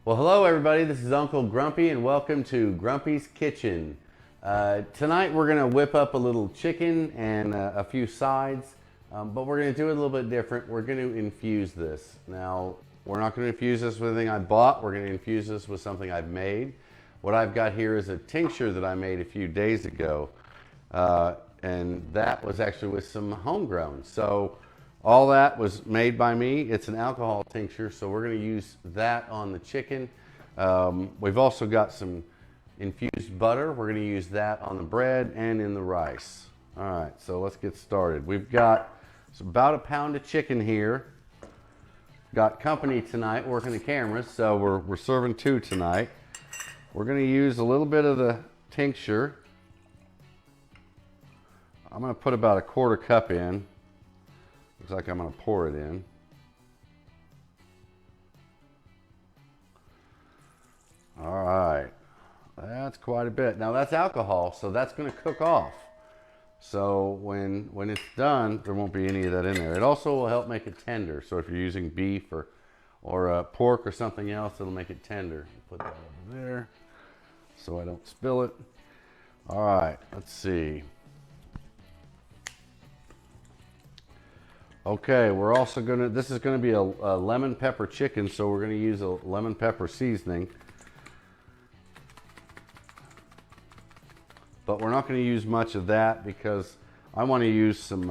Well, hello everybody, this is Uncle Grumpy and welcome to Grumpy's Kitchen. Tonight we're going to whip up a little chicken and a few sides, but we're going to do it a little bit different. We're going to infuse this. Now, we're not going to infuse this with anything I bought, we're going to infuse this with something I've made. What I've got here is a tincture that I made a few days ago, and that was actually with some homegrown. So all that was made by me. It's an alcohol tincture, so we're going to use that on the chicken. We've also got some infused butter. We're going to use that on the bread and in the rice. All right, so let's get started. We've got about a pound of chicken here. Got company tonight working the cameras, so we're serving two tonight. We're going to use a little bit of the tincture. I'm going to put about a quarter cup in. Looks like I'm going to pour it in. All right, that's quite a bit. Now that's alcohol, so that's going to cook off. So when it's done, there won't be any of that in there. It also will help make it tender. So if you're using beef or pork or something else, it'll make it tender. Put that over there so I don't spill it. All right, let's see. Okay, we're also this is gonna be a lemon pepper chicken, so we're gonna use a lemon pepper seasoning. But we're not gonna use much of that because I wanna use some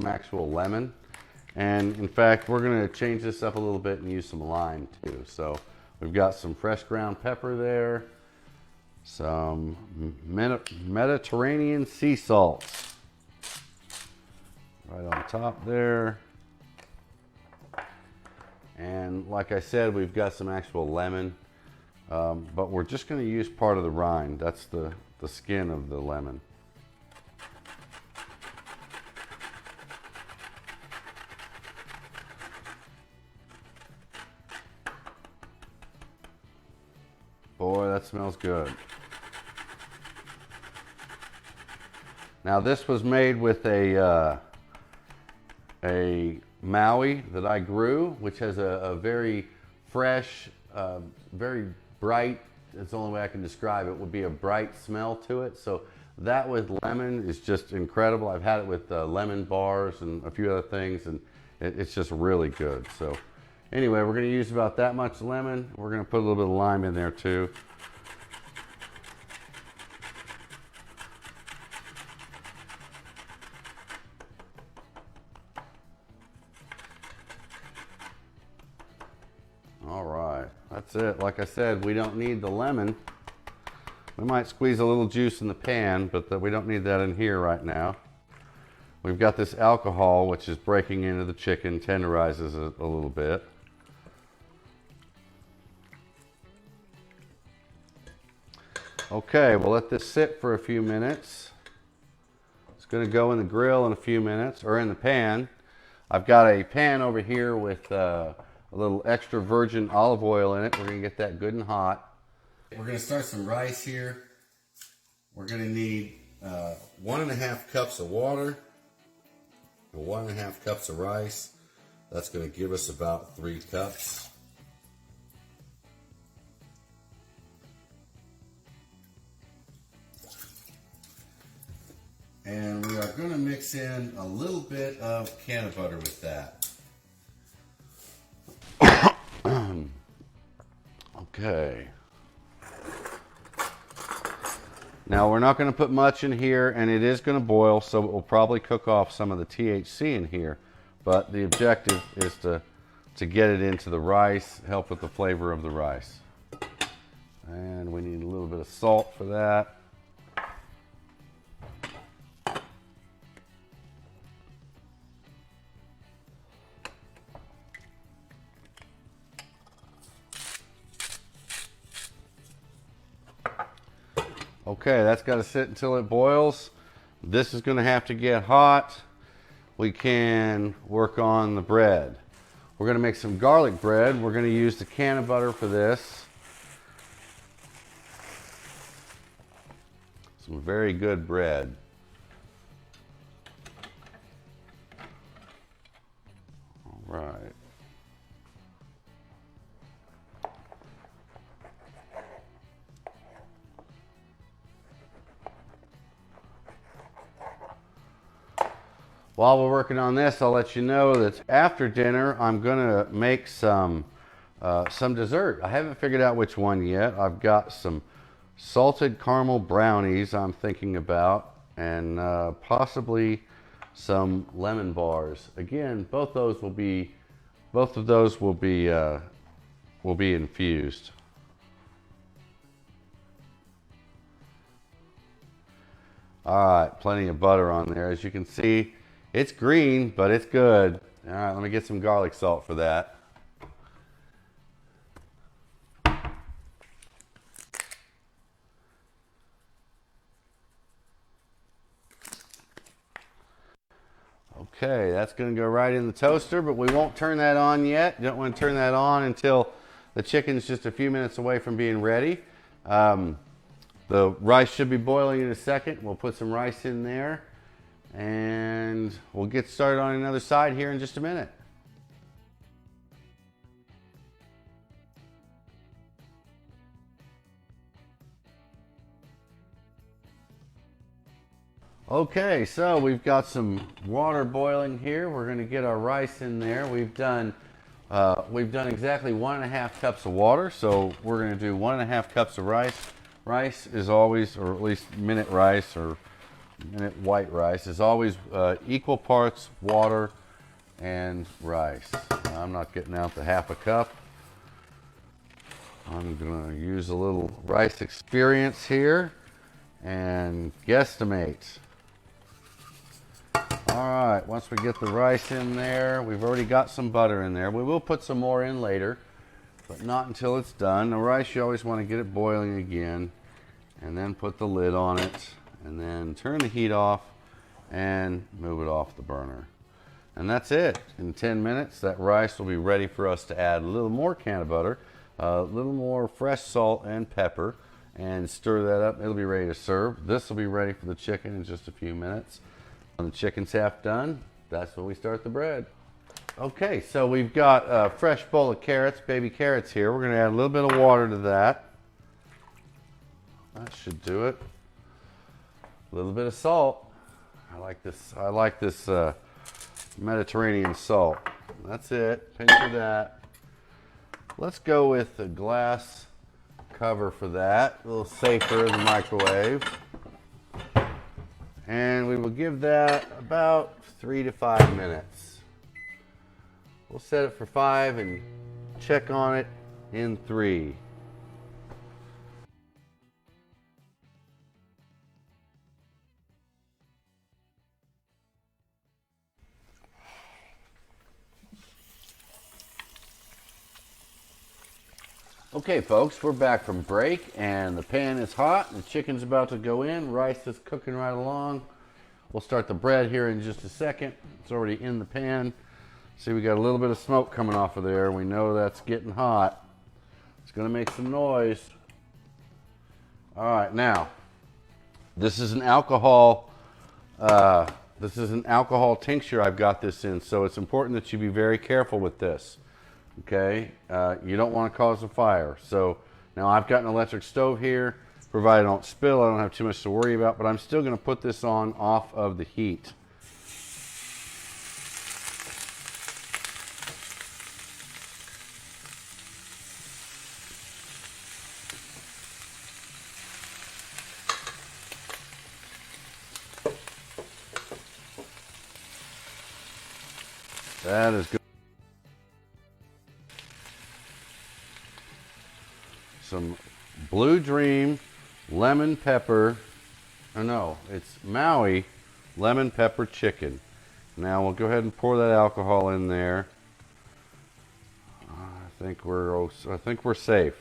actual lemon. And in fact, we're gonna change this up a little bit and use some lime too. So we've got some fresh ground pepper there, some Mediterranean sea salts. Right on top there. And like I said, we've got some actual lemon, but we're just going to use part of the rind. That's the skin of the lemon. Boy, that smells good. Now this was made with a Maui that I grew, which has a very fresh, very bright, it's the only way I can describe it, would be a bright smell to it. So that with lemon is just incredible. I've had it with lemon bars and a few other things, and it's just really good. So anyway, we're going to use about that much lemon. We're going to put a little bit of lime in there too. All right, that's it. Like I said, we don't need the lemon. We might squeeze a little juice in the pan, but we don't need that in here right now. We've got this alcohol, which is breaking into the chicken, tenderizes it a little bit. Okay, we'll let this sit for a few minutes. It's going to go in the grill in a few minutes, or in the pan. I've got a pan over here with a little extra virgin olive oil in it. We're going to get that good and hot. We're going to start some rice here. We're going to need 1.5 cups of water and 1.5 cups of rice. That's going to give us about 3 cups. And we are going to mix in a little bit of can of butter with that. Okay. Now we're not going to put much in here, and it is going to boil, so it will probably cook off some of the THC in here. But the objective is to get it into the rice, help with the flavor of the rice. And we need a little bit of salt for that. Okay, that's got to sit until it boils. This is going to have to get hot. We can work on the bread. We're going to make some garlic bread. We're going to use the can of butter for this. Some very good bread. All right. While we're working on this, I'll let you know that after dinner, I'm gonna make some dessert. I haven't figured out which one yet. I've got some salted caramel brownies I'm thinking about, and possibly some lemon bars. Again, both of those will be infused. All right, plenty of butter on there. As you can see, it's green, but it's good. All right, let me get some garlic salt for that. Okay, that's going to go right in the toaster, but we won't turn that on yet. You don't want to turn that on until the chicken's just a few minutes away from being ready. The rice should be boiling in a second. We'll put some rice in there, and we'll get started on another side here in just a minute. Okay, so we've got some water boiling here. We're going to get our rice in there. We've done exactly 1.5 cups of water, so we're going to do 1.5 cups of rice. Rice is always, or at least minute rice or minute white rice, is always equal parts water and rice. I'm not getting out the 1/2 cup. I'm going to use a little rice experience here and guesstimate. All right, once we get the rice in there, we've already got some butter in there. We will put some more in later, but not until it's done. The rice, you always want to get it boiling again, and then put the lid on it, and then turn the heat off and move it off the burner. And that's it. In 10 minutes, that rice will be ready for us to add a little more can of butter, a little more fresh salt and pepper, and stir that up. It'll be ready to serve. This will be ready for the chicken in just a few minutes. When the chicken's half done, that's when we start the bread. Okay, so we've got a fresh bowl of carrots, baby carrots here. We're going to add a little bit of water to that. That should do it. A little bit of salt. I like this Mediterranean salt. That's it. Pinch of that. Let's go with a glass cover for that. A little safer in the microwave. And we will give that about 3 to 5 minutes. We'll set it for 5 and check on it in 3. Okay folks, we're back from break and the pan is hot and the chicken's about to go in. Rice is cooking right along. We'll start the bread here in just a second. It's already in the pan. See, we got a little bit of smoke coming off of there. We know that's getting hot. It's gonna make some noise. All right, now, this is an alcohol tincture I've got this in, so it's important that you be very careful with this. Okay, you don't want to cause a fire. So now I've got an electric stove here. Provided I don't spill, I don't have too much to worry about, but I'm still going to put this on off of the heat. That is good. Some Blue Dream lemon pepper, or no, it's Maui lemon pepper chicken. Now we'll go ahead and pour that alcohol in there. I think we're safe.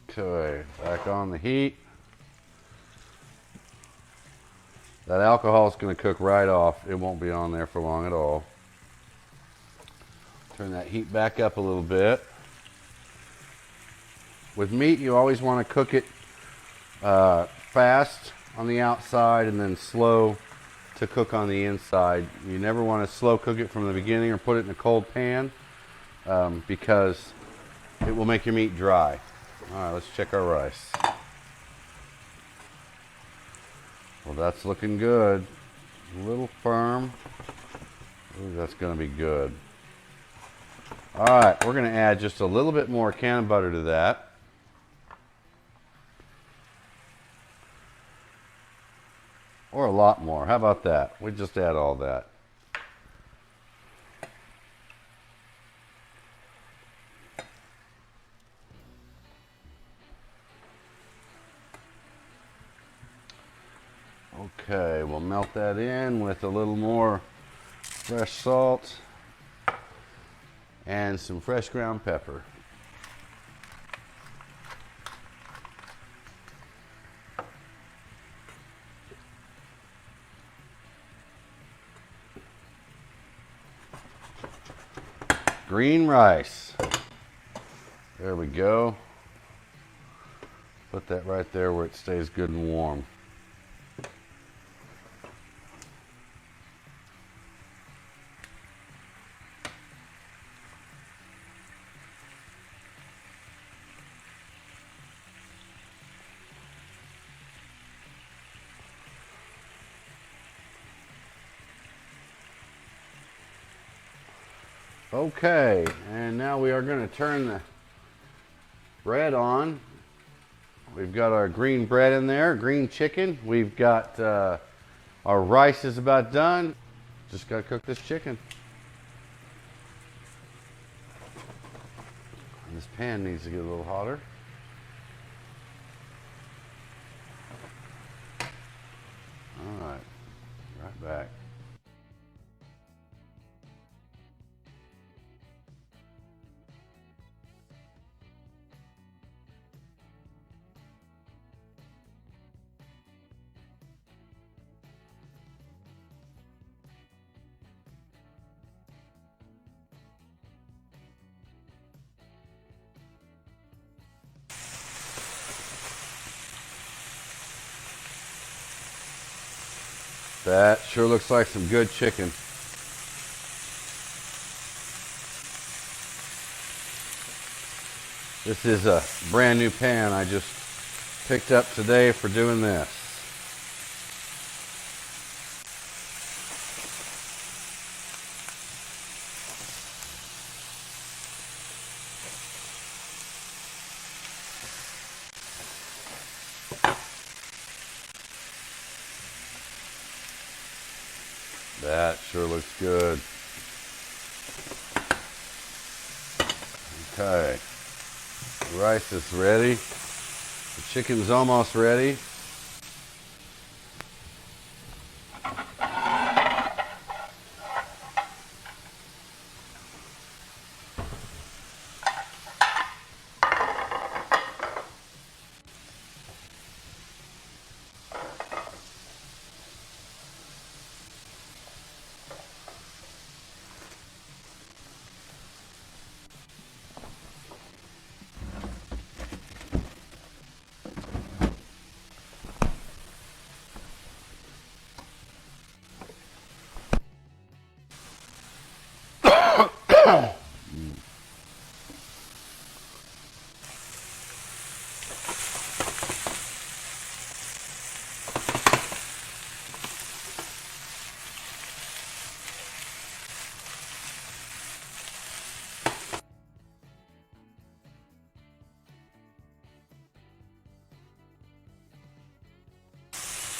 Okay, back on the heat. That alcohol is going to cook right off. It won't be on there for long at all. Turn that heat back up a little bit. With meat, you always want to cook it fast on the outside and then slow to cook on the inside. You never want to slow cook it from the beginning or put it in a cold pan because it will make your meat dry. All right, let's check our rice. Well, that's looking good. A little firm. Ooh, that's going to be good. All right, we're going to add just a little bit more can butter to that. Or a lot more. How about that? We just add all that. Okay, we'll melt that in with a little more fresh salt and some fresh ground pepper. Green rice. There we go. Put that right there where it stays good and warm. Okay, and now we are going to turn the bread on. We've got our green bread in there, green chicken. We've got our rice is about done. Just got to cook this chicken. And this pan needs to get a little hotter. All right, right back. That sure looks like some good chicken. This is a brand new pan I just picked up today for doing this. That sure looks good. Okay, the rice is ready. The chicken's almost ready.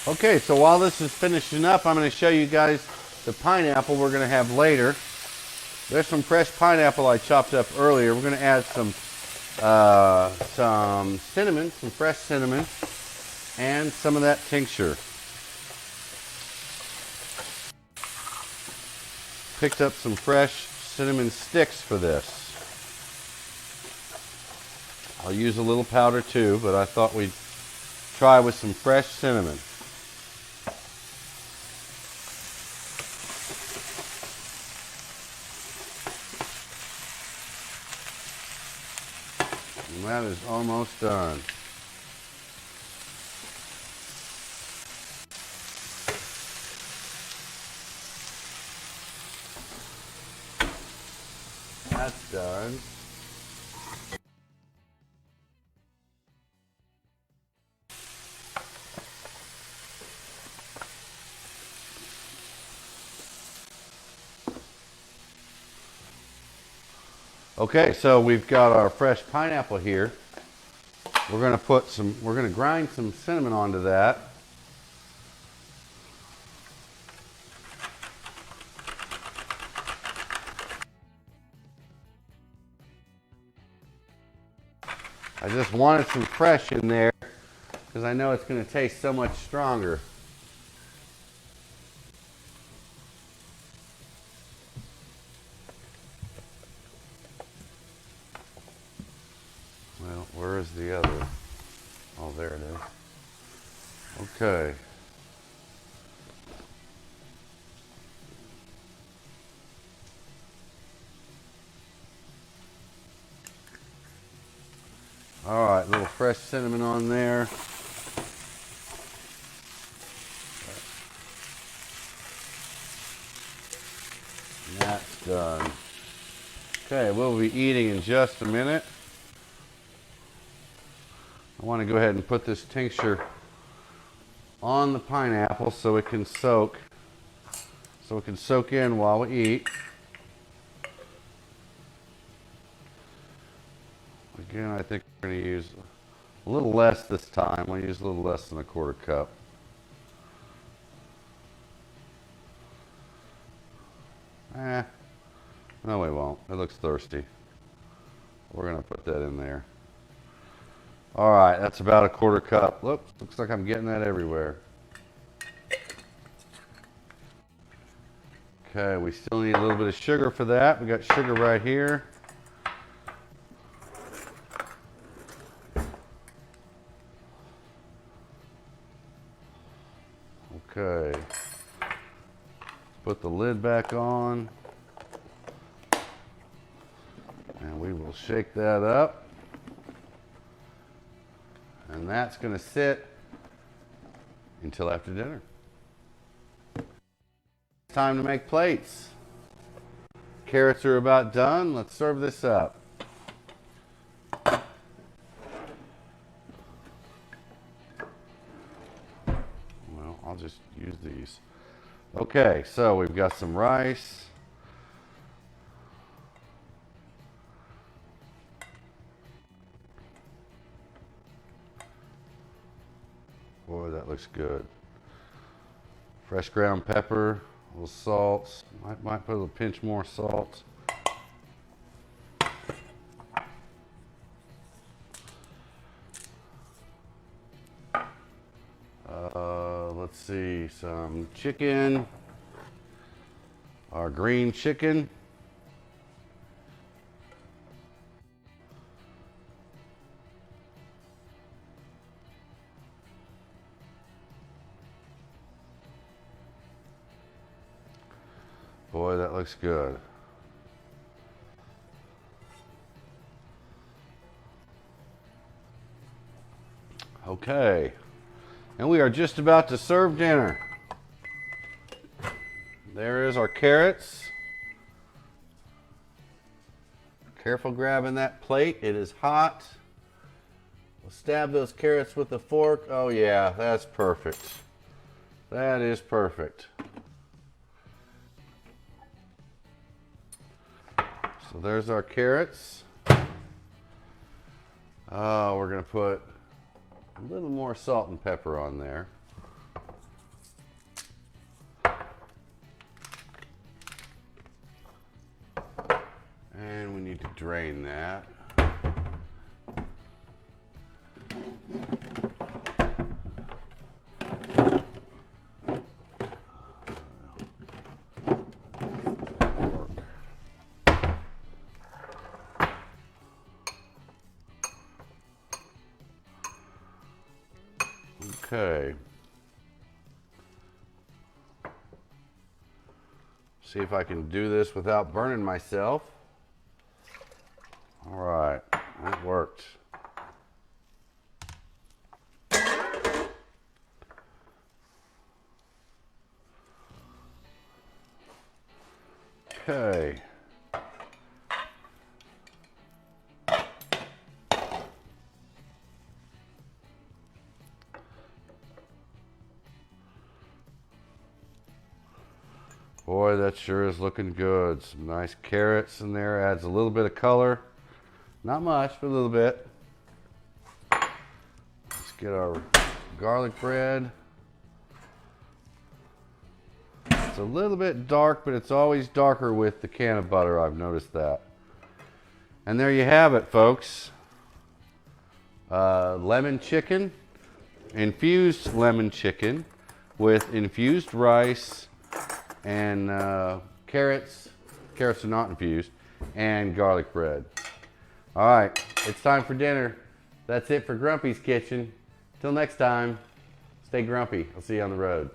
Okay, so while this is finishing up, I'm going to show you guys the pineapple we're going to have later. There's some fresh pineapple I chopped up earlier. We're going to add some cinnamon, some fresh cinnamon, and some of that tincture. Picked up some fresh cinnamon sticks for this. I'll use a little powder too, but I thought we'd try with some fresh cinnamon. And that is almost done. That's done. Okay, so we've got our fresh pineapple here. We're gonna grind some cinnamon onto that. I just wanted some fresh in there because I know it's gonna taste so much stronger. Well, where is the other? Oh, there it is. Okay. All right, a little fresh cinnamon on there. And that's done. Okay, we'll be eating in just a minute. I want to go ahead and put this tincture on the pineapple so it can soak in while we eat. Again, I think we're going to use a little less this time. We'll use a little less than a quarter cup. No we won't. It looks thirsty. We're going to put that in there. All right, that's about a quarter cup. Looks like I'm getting that everywhere. Okay, we still need a little bit of sugar for that. We got sugar right here. Okay, put the lid back on. And we will shake that up. And that's going to sit until after dinner. It's time to make plates. Carrots are about done. Let's serve this up. Well, I'll just use these. Okay, so we've got some rice. Boy, that looks good. Fresh ground pepper, a little salt. Might put a little pinch more salt. Let's see, some chicken. Our green chicken. Boy, that looks good. Okay, and we are just about to serve dinner. There is our carrots. Careful grabbing that plate, it is hot. We'll stab those carrots with a fork. Oh yeah, that's perfect. That is perfect. So there's our carrots. We're going to put a little more salt and pepper on there. And we need to drain that. Okay. See if I can do this without burning myself. All right, that worked. Okay. Boy, that sure is looking good. Some nice carrots in there. Adds a little bit of color. Not much, but a little bit. Let's get our garlic bread. It's a little bit dark, but it's always darker with the can of butter. I've noticed that. And there you have it, folks. Lemon chicken. Infused lemon chicken with infused rice and carrots. Carrots are not infused. And garlic bread. All right, it's time for dinner. That's it for Grumpy's Kitchen. Till next time, stay grumpy. I'll see you on the road.